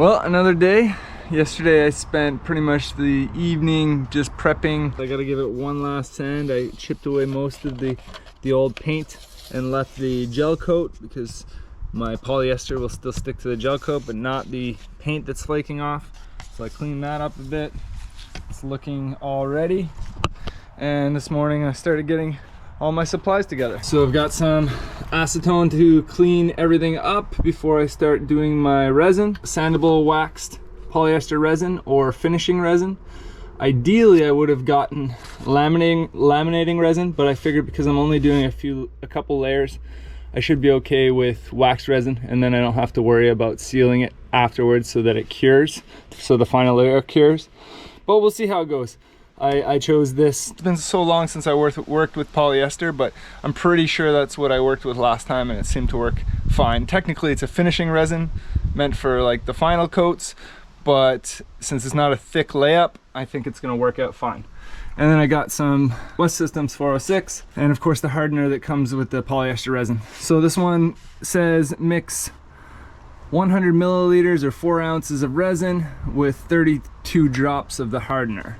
Well, another day. Yesterday I spent pretty much the evening just prepping. I gotta give it one last sand. I chipped away most of the old paint and left the gel coat because my polyester will still stick to the gel coat but not the paint that's flaking off. So I cleaned that up a bit. It's looking all ready. And this morning I started getting all my supplies together. So I've got some acetone to clean everything up before I start doing my resin. Sandable waxed polyester resin or finishing resin. Ideally I would have gotten laminating resin, but I figured because I'm only doing a couple layers, I should be okay with wax resin, and then I don't have to worry about sealing it afterwards so that it cures, so the final layer cures. But we'll see how it goes. I chose this. It's been so long since I worked with polyester, but I'm pretty sure that's what I worked with last time and it seemed to work fine. Technically it's a finishing resin meant for like the final coats, but since it's not a thick layup, I think it's gonna work out fine. And then I got some West Systems 406 and of course the hardener that comes with the polyester resin. So this one says mix 100 milliliters or 4 ounces of resin with 32 drops of the hardener.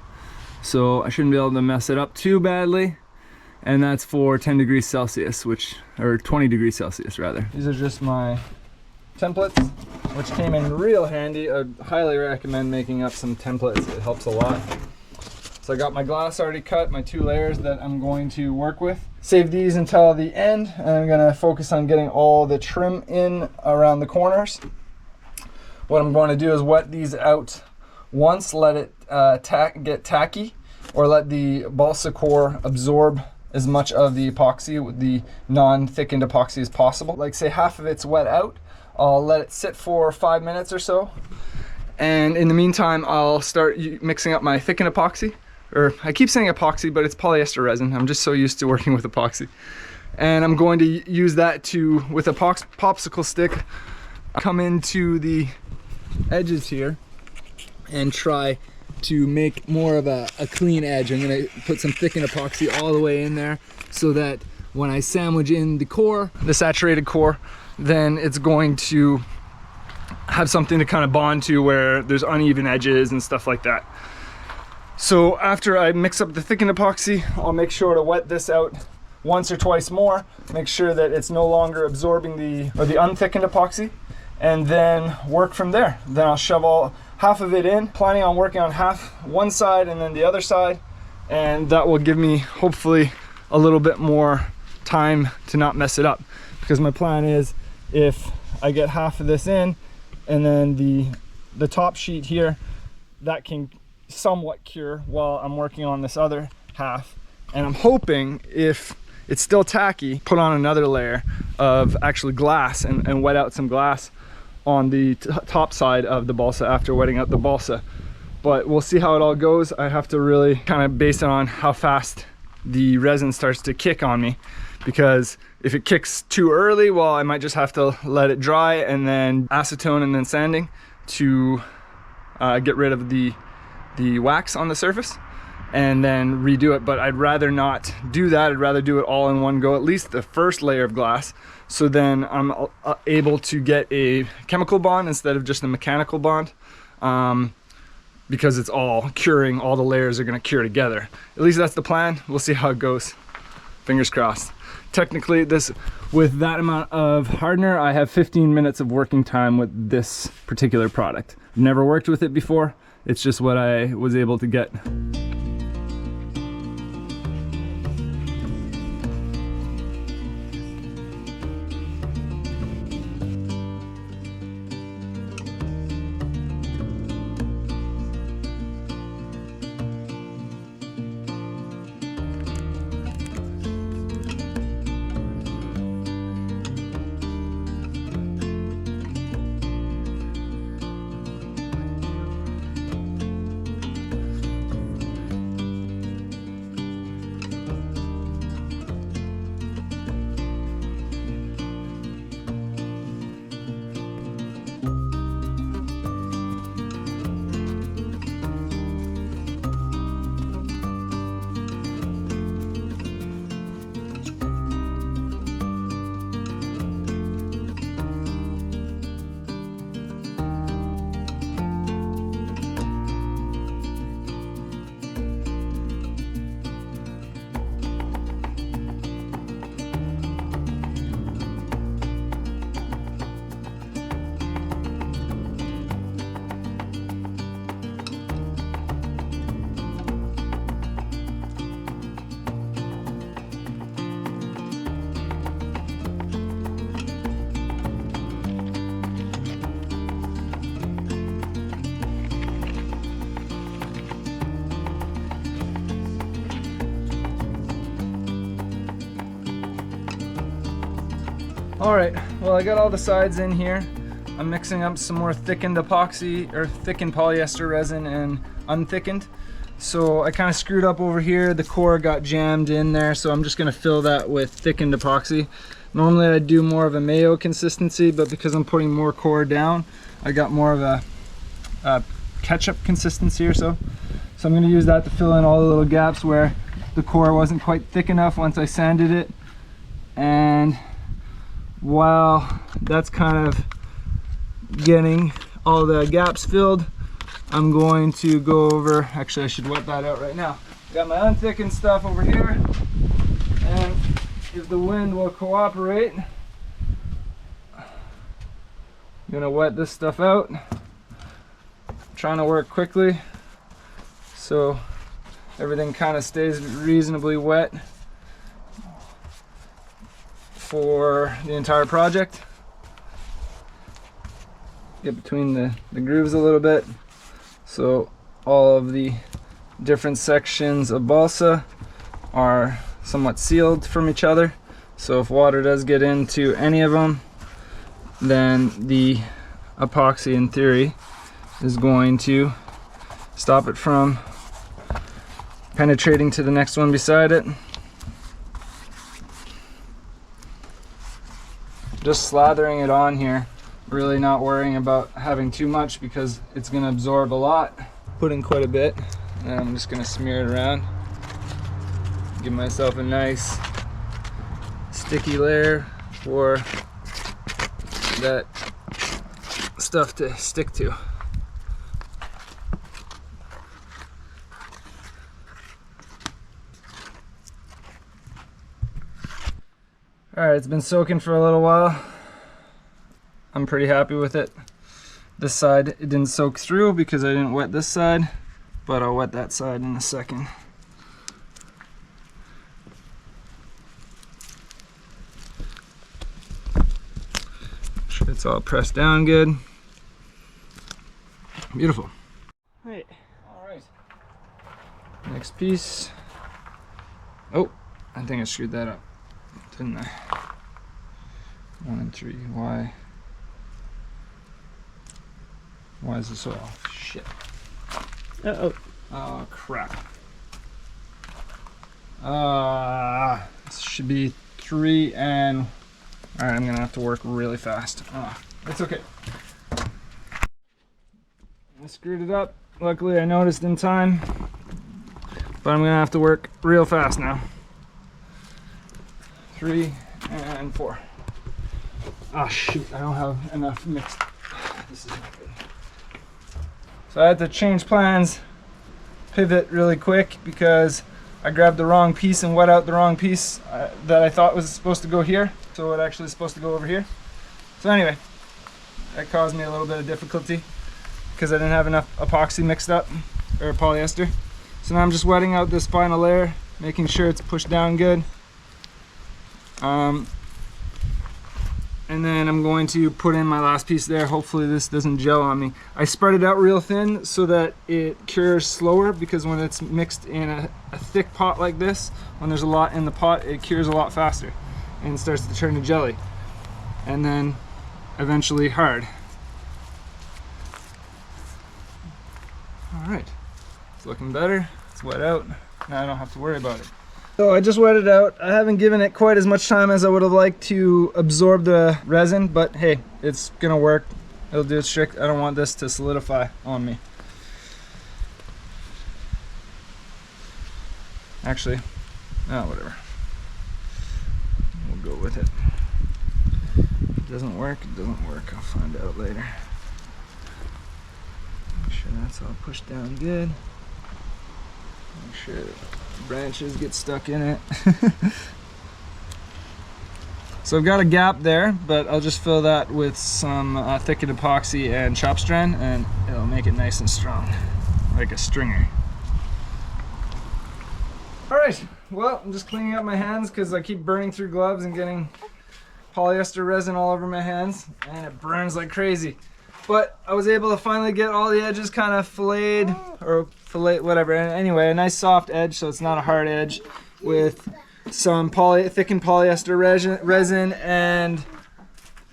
So I shouldn't be able to mess it up too badly. And that's for 10 degrees Celsius, or 20 degrees Celsius rather. These are just my templates, which came in real handy. I'd highly recommend making up some templates. It helps a lot. So I got my glass already cut, my 2 layers that I'm going to work with. Save these until the end, and I'm gonna focus on getting all the trim in around the corners. What I'm going to do is wet these out once, let it get tacky, or let the balsa core absorb as much of the epoxy with the non-thickened epoxy as possible. Like say half of it's wet out, I'll let it sit for 5 minutes or so, and in the meantime I'll start mixing up my thickened epoxy, or I keep saying epoxy but it's polyester resin. I'm just so used to working with epoxy, and I'm going to use that to, with a popsicle stick, come into the edges here and try to make more of a clean edge. I'm gonna put some thickened epoxy all the way in there so that when I sandwich in the core, the saturated core, then it's going to have something to kind of bond to where there's uneven edges and stuff like that. So after I mix up the thickened epoxy, I'll make sure to wet this out once or twice more, make sure that it's no longer absorbing the unthickened epoxy, and then work from there. Then I'll shove half of it in, planning on working on one side and then the other side, and that will give me hopefully a little bit more time to not mess it up, because my plan is if I get half of this in and then the top sheet here, that can somewhat cure while I'm working on this other half. And I'm hoping if it's still tacky, put on another layer of actually glass and wet out some glass on the top side of the balsa after wetting out the balsa. But we'll see how it all goes. I have to really kind of base it on how fast the resin starts to kick on me, because if it kicks too early, well, I might just have to let it dry and then acetone and then sanding to get rid of the wax on the surface and then redo it. But I'd rather not do that. I'd rather do it all in one go, at least the first layer of glass, so then I'm able to get a chemical bond instead of just a mechanical bond, because it's all curing, all the layers are gonna cure together. At least that's the plan. We'll see how it goes. Fingers crossed. Technically, with that amount of hardener, I have 15 minutes of working time with this particular product. I've never worked with it before. It's just what I was able to get. All right, well, I got all the sides in here. I'm mixing up some more thickened epoxy, or thickened polyester resin and unthickened. So I kind of screwed up over here. The core got jammed in there, so I'm just gonna fill that with thickened epoxy. Normally I'd do more of a mayo consistency, but because I'm putting more core down, I got more of a ketchup consistency or so. So I'm gonna use that to fill in all the little gaps where the core wasn't quite thick enough once I sanded it. And while that's kind of getting all the gaps filled, I'm going to go over, actually I should wet that out right now. Got my unthickened stuff over here, and if the wind will cooperate, I'm gonna wet this stuff out. I'm trying to work quickly so everything kind of stays reasonably wet for the entire project. Get between the grooves a little bit so all of the different sections of balsa are somewhat sealed from each other. So if water does get into any of them, then the epoxy in theory is going to stop it from penetrating to the next one beside it. Just slathering it on here, really not worrying about having too much because it's going to absorb a lot. Put in quite a bit, and I'm just going to smear it around. Give myself a nice sticky layer for that stuff to stick to. Alright, it's been soaking for a little while. I'm pretty happy with it. This side it didn't soak through because I didn't wet this side, but I'll wet that side in a second. Make sure it's all pressed down good. Beautiful. Alright. Next piece. Oh, I think I screwed that up, didn't I? 1 and 3. Why is this so off? Shit. Uh-oh. Oh, crap. This should be 3 and... Alright, I'm gonna have to work really fast. It's okay. I screwed it up. Luckily, I noticed in time. But I'm gonna have to work real fast now. 3 and 4. Ah, shoot, I don't have enough mixed. This is not good. So I had to change plans, pivot really quick because I grabbed the wrong piece and wet out the wrong piece that I thought was supposed to go here. So it actually is supposed to go over here. So anyway, that caused me a little bit of difficulty because I didn't have enough epoxy mixed up, or polyester. So now I'm just wetting out this final layer, making sure it's pushed down good. And then I'm going to put in my last piece there. Hopefully this doesn't gel on me. I spread it out real thin so that it cures slower, because when it's mixed in a thick pot like this, when there's a lot in the pot, it cures a lot faster and starts to turn to jelly. And then eventually hard. All right, it's looking better. It's wet out. Now I don't have to worry about it. So I just wet it out. I haven't given it quite as much time as I would have liked to absorb the resin, but hey, it's gonna work. It'll do its trick. I don't want this to solidify on me. Actually, whatever. We'll go with it. If it doesn't work, it doesn't work. I'll find out later. Make sure that's all pushed down good. Make sure the branches get stuck in it. So I've got a gap there, but I'll just fill that with some thickened epoxy and chop strand, and it'll make it nice and strong, like a stringer. Alright, well, I'm just cleaning up my hands because I keep burning through gloves and getting polyester resin all over my hands, and it burns like crazy. But I was able to finally get all the edges kind of filleted, or whatever. Anyway, a nice soft edge, so it's not a hard edge, with some thickened polyester resin and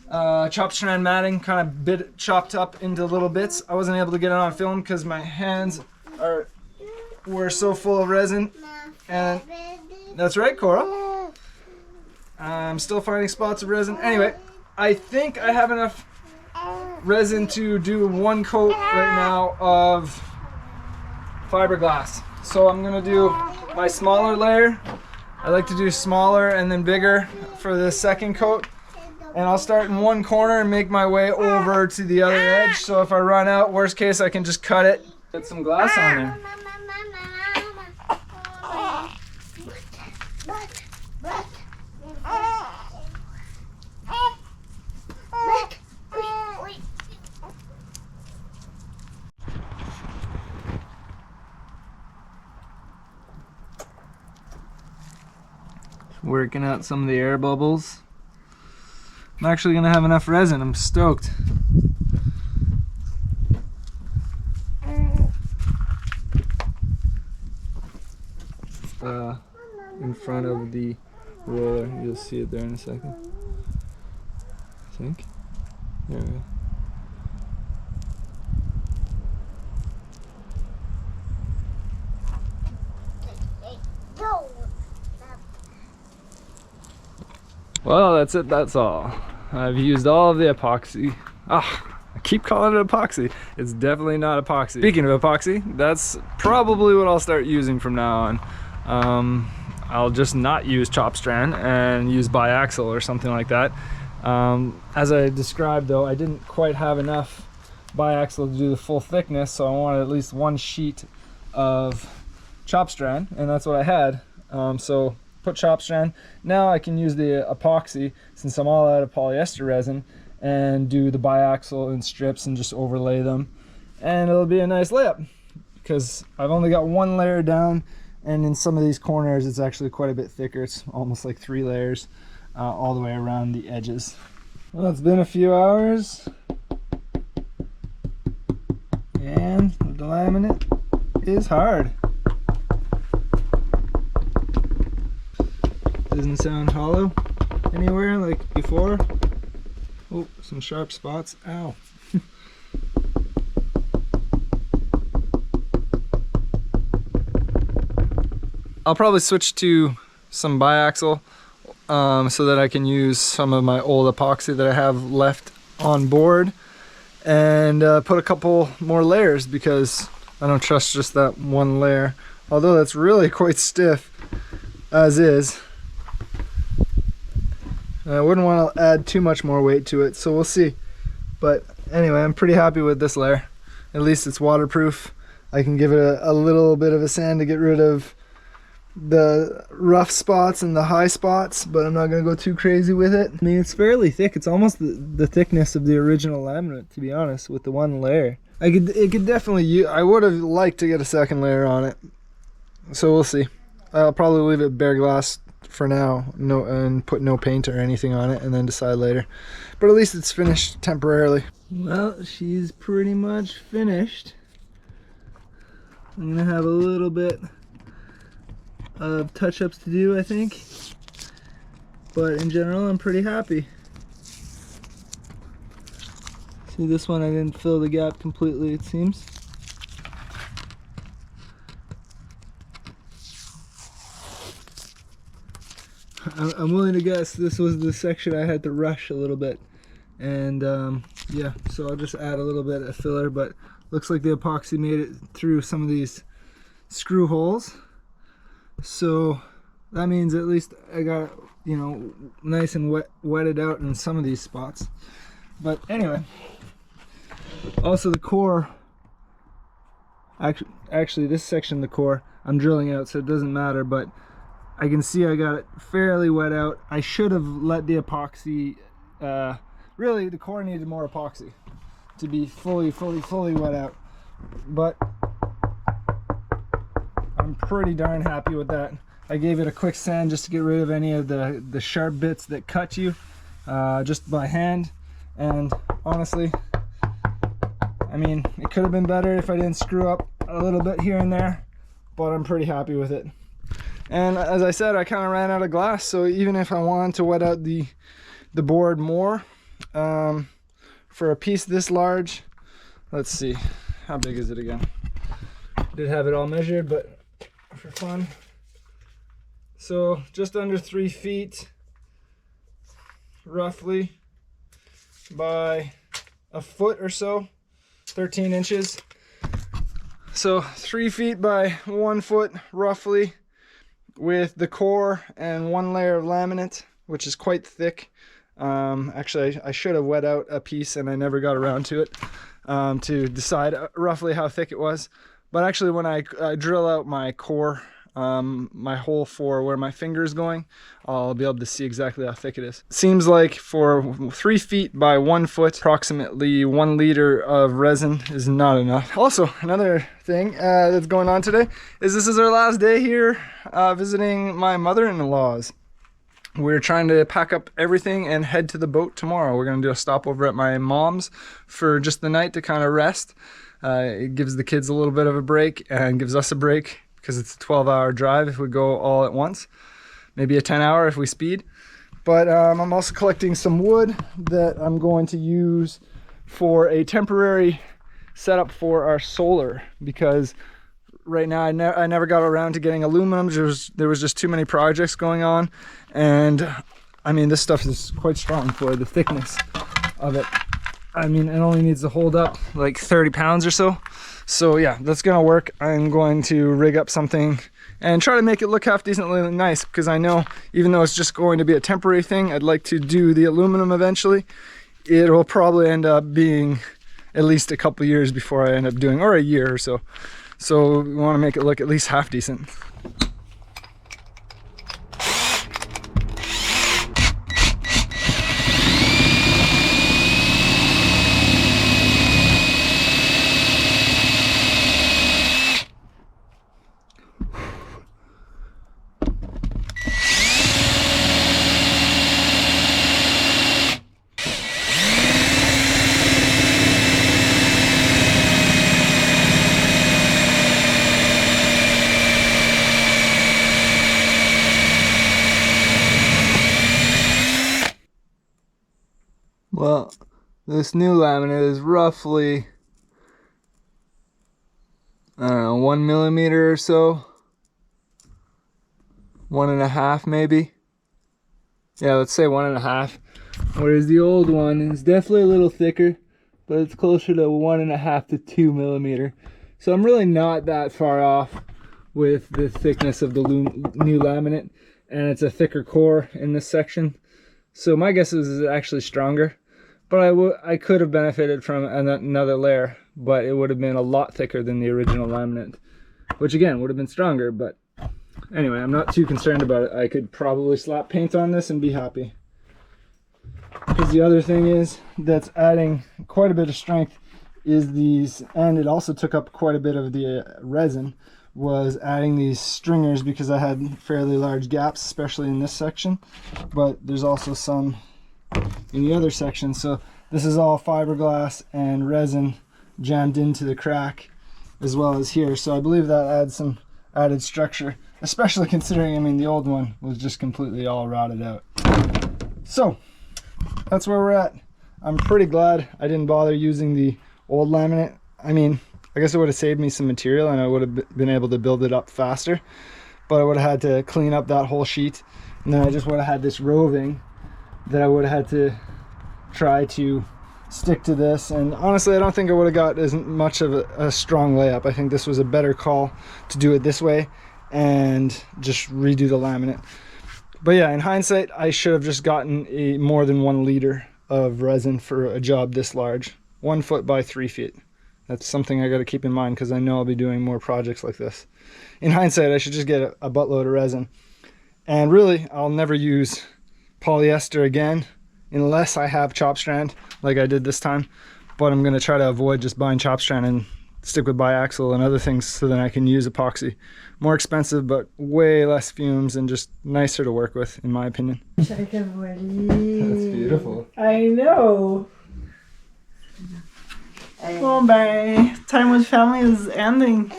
chop strand matting, kind of chopped up into little bits. I wasn't able to get it on film because my hands were so full of resin. And that's right, Cora. I'm still finding spots of resin. Anyway, I think I have enough resin to do one coat right now of fiberglass. So I'm gonna do my smaller layer. I like to do smaller and then bigger for the second coat. And I'll start in one corner and make my way over to the other edge. So if I run out, worst case, I can just cut it. Get some glass on there. Working out some of the air bubbles. I'm actually gonna have enough resin. I'm stoked. In front of the roller, you'll see it there in a second. I think. There we go. Well, that's it, that's all. I've used all of the epoxy. I keep calling it epoxy. It's definitely not epoxy. Speaking of epoxy, that's probably what I'll start using from now on. I'll just not use chop strand and use biaxial or something like that. As I described though, I didn't quite have enough biaxial to do the full thickness, so I wanted at least one sheet of chop strand, and that's what I had. So put chop strand. Now I can use the epoxy, since I'm all out of polyester resin, and do the biaxial in strips and just overlay them, and it'll be a nice layup because I've only got one layer down, and in some of these corners it's actually quite a bit thicker. It's almost like 3 layers all the way around the edges. Well, it's been a few hours and the laminate is hard. Doesn't sound hollow anywhere like before. Oh, some sharp spots. Ow. I'll probably switch to some biaxial so that I can use some of my old epoxy that I have left on board, and put a couple more layers because I don't trust just that one layer, although that's really quite stiff as is. I wouldn't want to add too much more weight to it, so we'll see. But anyway, I'm pretty happy with this layer. At least it's waterproof. I can give it a little bit of a sand to get rid of the rough spots and the high spots, but I'm not going to go too crazy with it. I mean, it's fairly thick. It's almost the thickness of the original laminate, to be honest, with the one layer. It could definitely, I would have liked to get a second layer on it. So we'll see. I'll probably leave it bare glass for now, and put no paint or anything on it, and then decide later. But at least it's finished temporarily. Well, she's pretty much finished. I'm gonna have a little bit of touch-ups to do, I think, but in general I'm pretty happy. See, this one I didn't fill the gap completely, it seems. I'm willing to guess this was the section I had to rush a little bit, and yeah, so I'll just add a little bit of filler, but looks like the epoxy made it through some of these screw holes, so that means at least I got, you know, nice and wetted out in some of these spots. But anyway, also the core, actually this section of the core I'm drilling out, so it doesn't matter, but I can see I got it fairly wet out. I should have let the epoxy, really the core needed more epoxy to be fully wet out, but I'm pretty darn happy with that. I gave it a quick sand just to get rid of any of the sharp bits that cut you, just by hand, and honestly, I mean, it could have been better if I didn't screw up a little bit here and there, but I'm pretty happy with it. And as I said, I kind of ran out of glass, so even if I wanted to wet out the board more, for a piece this large. Let's see, how big is it again? Did have it all measured, but for fun. So just under 3 feet, roughly, by a foot or so, 13 inches. So 3 feet by 1 foot, roughly, with the core and 1 layer of laminate, which is quite thick. Actually, I should have wet out a piece and I never got around to it to decide roughly how thick it was. But actually, when I drill out my core, my hole for where my finger is going, I'll be able to see exactly how thick it is. Seems like for 3 feet by 1 foot, approximately 1 liter of resin is not enough. Also, another thing that's going on today is this is our last day here visiting my mother-in-law's. We're trying to pack up everything and head to the boat tomorrow. We're going to do a stopover at my mom's for just the night to kind of rest. It gives the kids a little bit of a break and gives us a break because it's a 12-hour drive if we go all at once. Maybe a 10-hour if we speed. But I'm also collecting some wood that I'm going to use for a temporary setup for our solar, because right now I never got around to getting aluminum. There was just too many projects going on, and I mean, this stuff is quite strong for the thickness of it. I mean, it only needs to hold up like 30 pounds or so. So yeah, that's gonna work. I'm going to rig up something and try to make it look half decently nice, because I know even though it's just going to be a temporary thing, I'd like to do the aluminum eventually. It'll probably end up being at least a couple years before I end up doing, or a year or so. So we want to make it look at least half decent. Well, this new laminate is roughly, I don't know, 1 millimeter or so. 1.5 maybe. Yeah, let's say 1.5. Whereas the old one is definitely a little thicker, but it's closer to 1.5 to 2 millimeter. So I'm really not that far off with the thickness of the new laminate, and it's a thicker core in this section. So my guess is it's actually stronger. But I could have benefited from another layer, but it would have been a lot thicker than the original laminate, which again would have been stronger. But anyway, I'm not too concerned about it. I could probably slap paint on this and be happy. Because the other thing is that's adding quite a bit of strength is these, and it also took up quite a bit of the resin, was adding these stringers, because I had fairly large gaps, especially in this section. But there's also some in the other section. So this is all fiberglass and resin jammed into the crack as well as here. So I believe that adds some added structure, especially considering, I mean, the old one was just completely all rotted out. So that's where we're at. I'm pretty glad I didn't bother using the old laminate. I mean, I guess it would have saved me some material and I would have been able to build it up faster, but I would have had to clean up that whole sheet, and then I just would have had this roving that I would have had to try to stick to this. And honestly, I don't think I would have got as much of a strong layup. I think this was a better call to do it this way and just redo the laminate. But yeah, in hindsight, I should have just gotten more than 1 liter of resin for a job this large. 1 foot by 3 feet. That's something I got to keep in mind, because I know I'll be doing more projects like this. In hindsight, I should just get a buttload of resin. And really, I'll never use polyester again unless I have chop strand like I did this time. But I'm going to try to avoid just buying chop strand and stick with biaxial and other things, so that I can use epoxy. More expensive, but way less fumes and just nicer to work with, in my opinion. That's beautiful. I know. Come on, bye. Time with family is ending.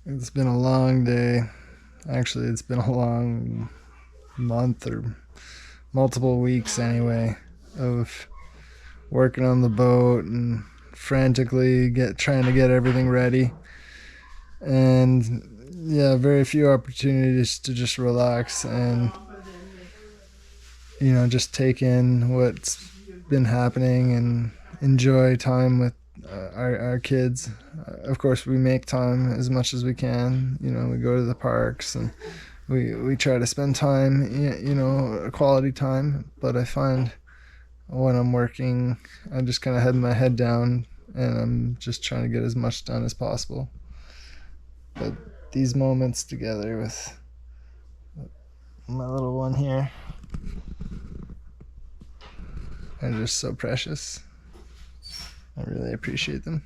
It's been a long day. Actually, it's been a long month, or multiple weeks anyway. of working on the boat and frantically trying to get everything ready. And yeah, very few opportunities to just relax and, just take in what's been happening and enjoy time with our kids. Of course, we make time as much as we can. We go to the parks and we try to spend time, quality time. But I find when I'm working, I just kind of had my head down and I'm just trying to get as much done as possible. But these moments together with my little one here are just so precious. I really appreciate them.